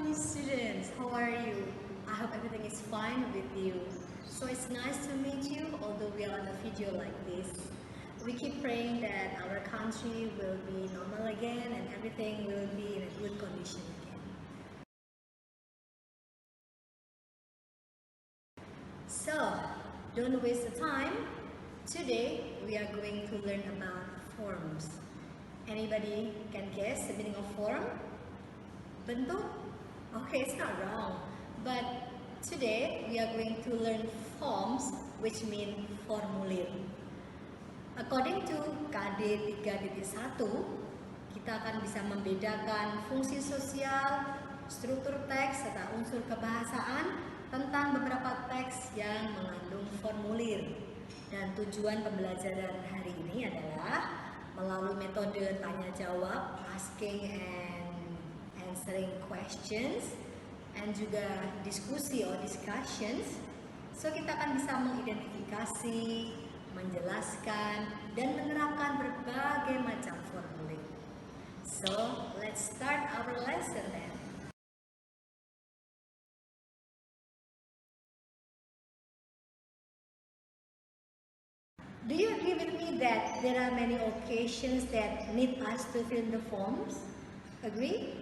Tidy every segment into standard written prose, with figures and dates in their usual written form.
new students, how are you? I hope everything is fine with you. So it's nice to meet you, although we are on a video like this. We keep praying that our country will be normal again and everything will be in a good condition again. So, don't waste the time. Today, we are going to learn about forms. Anybody can guess the meaning of form? Bentuk? Okay, it's not wrong. But today we are going to learn forms, which mean formulir. According to KD 3.1, kita akan bisa membedakan fungsi sosial, struktur teks, serta unsur kebahasaan tentang beberapa teks yang mengandung formulir. Dan tujuan pembelajaran hari ini adalah melalui metode tanya jawab, asking and answering questions, and juga diskusi or discussions. So kita akan bisa mengidentifikasi, menjelaskan, dan menerapkan berbagai macam formulir. So let's start our lesson then. Do you agree with me that there are many occasions that need us to fill in the forms? Agree?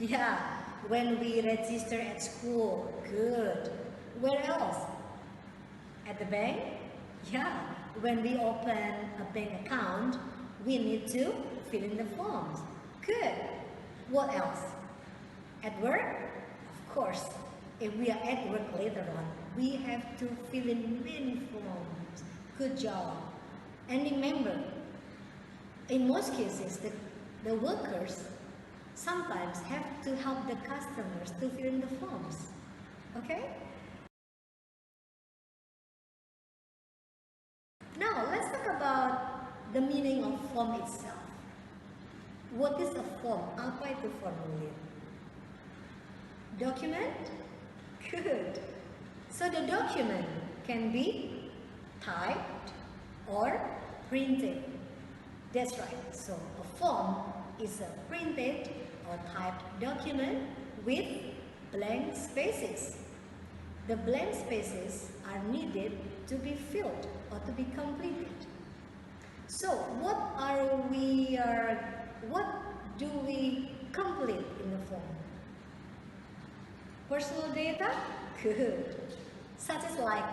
Yeah, when we register at school. Good. Where else? At the bank? Yeah, when we open a bank account, we need to fill in the forms. Good. What else? At work? Of course. If we are at work later on, we have to fill in many forms. Good job. And remember, in most cases, the workers sometimes have to help the customers to fill in the forms. Okay? Now, let's talk about the meaning of form itself. What is a form? Apa itu formulir? Document? Good. So the document can be typed or printed. That's right. So a form is a printed or typed document with blank spaces. The blank spaces are needed to be filled or to be completed. So what do we complete in the form? Personal data? Good. Such as like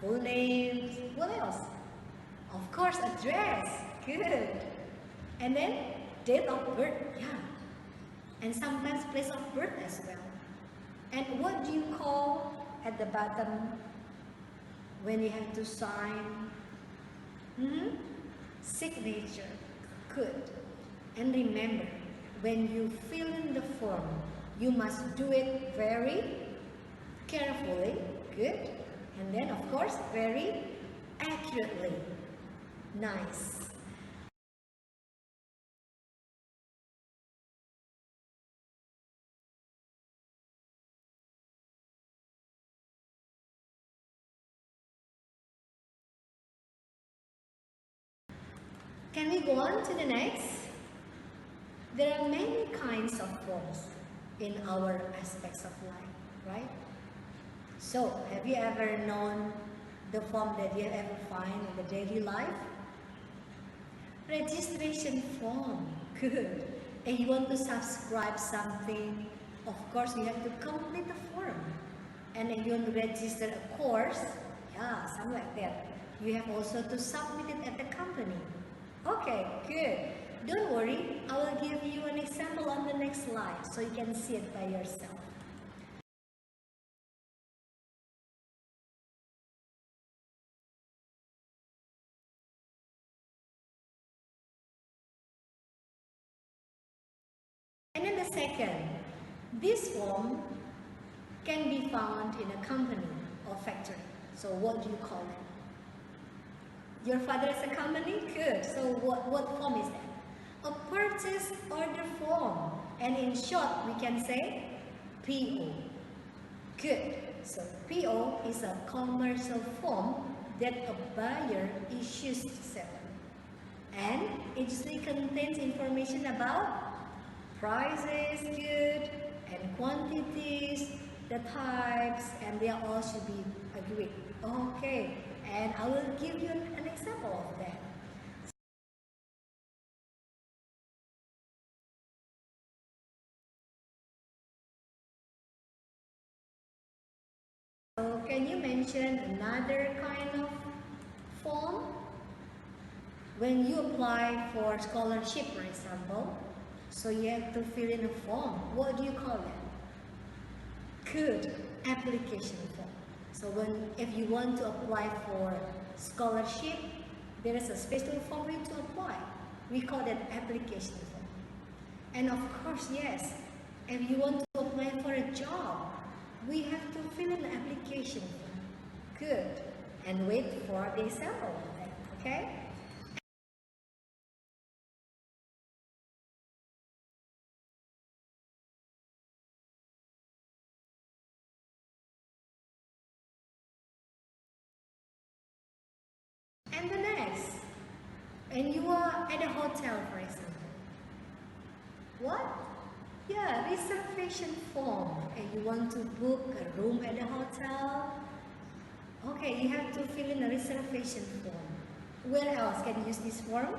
full names. What else? Of course, address. Good. And then date of birth. Yeah. And sometimes place of birth as well. And what do you call at the bottom when you have to sign? Signature. Good. And remember, when you fill in the form, you must do it very carefully. Good. And then, of course, very accurately. Nice. Can we go on to the next? There are many kinds of forms in our aspects of life, right? So, have you ever known the form that you ever find in the daily life? Registration form. Good. And you want to subscribe something, of course you have to complete the form. And if you want to register a course, yeah, something like that, you have also to submit it at the company. Okay, good. Don't worry, I will give you an example on the next slide so you can see it by yourself. And then the second, this form can be found in a company or factory. So what do you call it? Your father is a company? Good. So what form is that? A purchase order form. And in short, we can say PO. Good. So PO is a commercial form that a buyer issues to seller. And it usually contains information about prices, good, and quantities, the types, and they all should be agreed. Okay, and I will give you an example of that. So can you mention another kind of form? When you apply for scholarship, for example, so you have to fill in a form. What do you call it? Good, application form. So if you want to apply for scholarship, there is a special form for you to apply. We call that application form. And of course, yes, if you want to apply for a job, we have to fill in an application form. Good. And wait for the example of that, okay? And the next, and you are at a hotel, for example. What? Yeah, reservation form. And you want to book a room at a hotel. Okay, you have to fill in a reservation form. Where else can you use this form?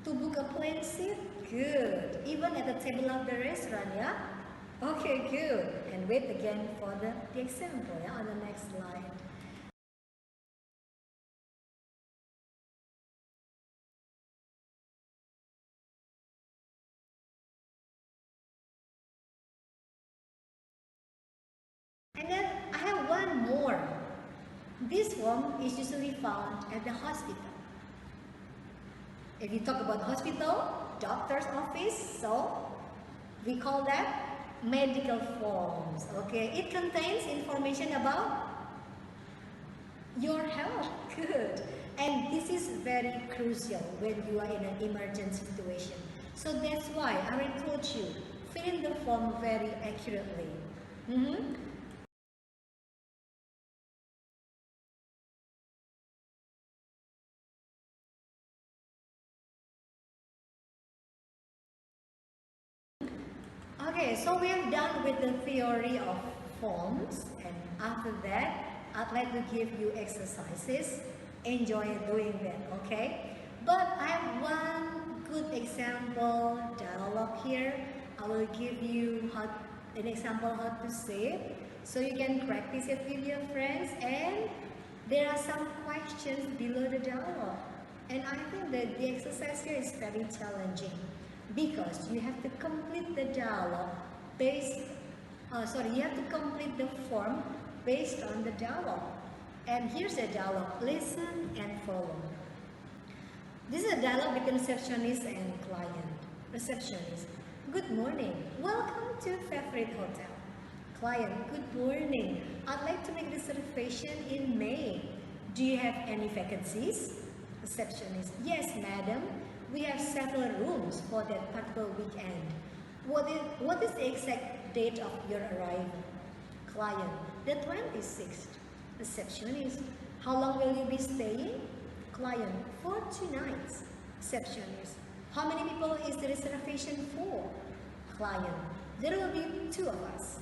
To book a plane seat? Good. Even at the table of the restaurant, yeah? Okay, good. And wait again for the example, yeah, on the next slide. And then I have one more. This one is usually found at the hospital. If you talk about hospital, doctor's office, so we call that medical forms. Okay, it contains information about your health. Good. And this is very crucial when you are in an emergency situation. So that's why I encourage you, fill in the form very accurately. Okay, so we are done with the theory of forms, and after that, I'd like to give you exercises. Enjoy doing that, okay? But I have one good example dialogue here. I will give you an example how to say it, so you can practice it with your friends, and there are some questions below the dialogue. And I think that the exercise here is very challenging, because you have to complete the dialogue you have to complete the form based on the dialogue. And here's the dialogue. Listen and follow. This is a dialogue between receptionist and client. Receptionist: good morning. Welcome to favorite hotel. Client: good morning. I'd like to make reservation in May. Do you have any vacancies? Receptionist: yes, madam. We have several rooms for that particular weekend. What is the exact date of your arrival? Client: the 26th. Receptionist: how long will you be staying? Client: for 2 nights. Receptionist: how many people is the reservation for? Client: there will be 2 of us.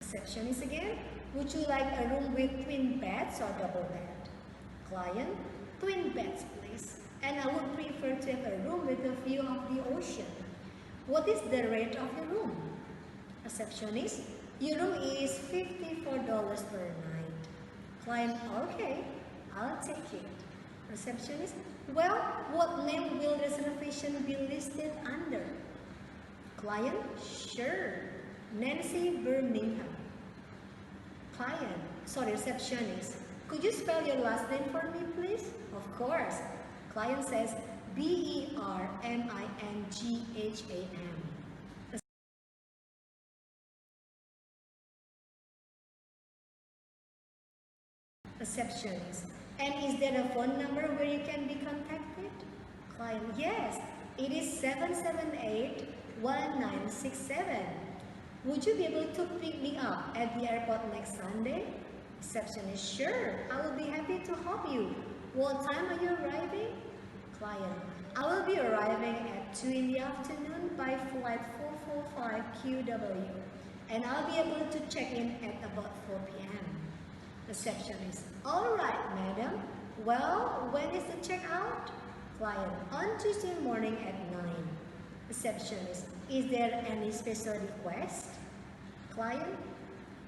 Receptionist again: would you like a room with twin beds or double bed? Client: twin beds, please. And I would prefer to have a room with a view of the ocean. What is the rate of your room? Receptionist: your room is $54 per night. Client: okay, I'll take it. Receptionist: well, what name will reservation be listed under? Client: sure, Nancy Birmingham. Receptionist: could you spell your last name for me, please? Of course. Client says Bermingham. Receptionist: and is there a phone number where you can be contacted? Client: yes, it is 778-1967. Would you be able to pick me up at the airport next Sunday? Receptionist: sure, I will be happy to help you. What time are you arriving? Client, I will be arriving at 2 in the afternoon by flight 445 QW, and I'll be able to check in at about 4 p.m. Receptionist, alright madam, well, when is the checkout? Client, on Tuesday morning at 9. Receptionist, is there any special request? Client,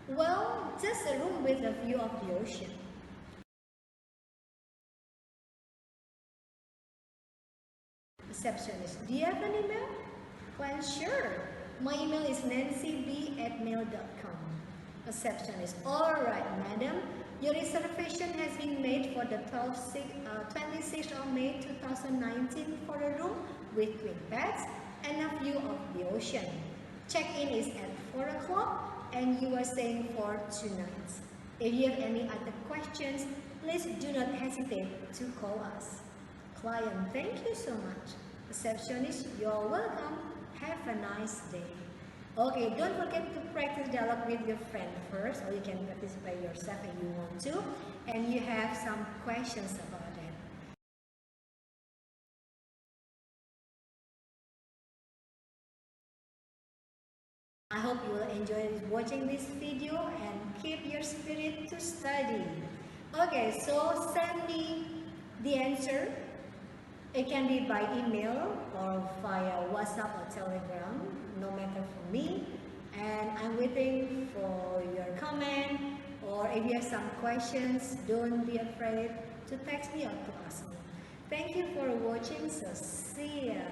well, just a room with a view of the ocean. Receptionist, do you have an email? Client, sure. My email is nancyb@mail.com. Receptionist, alright madam, your reservation has been made for the 26th of May 2019 for a room with twin beds and a view of the ocean. Check-in is at 4 o'clock and you are staying for 2 nights. If you have any other questions, please do not hesitate to call us. Client, thank you so much. Receptionist, you're welcome. Have a nice day. Okay, don't forget to practice dialogue with your friend first, or you can practice by yourself if you want to, and you have some questions about it. I hope you will enjoy watching this video and keep your spirit to study. Okay, so send me the answer. It can be by email or via WhatsApp or Telegram, no matter for me. And I'm waiting for your comment, or if you have some questions, don't be afraid to text me or to ask me. Thank you for watching, so see ya.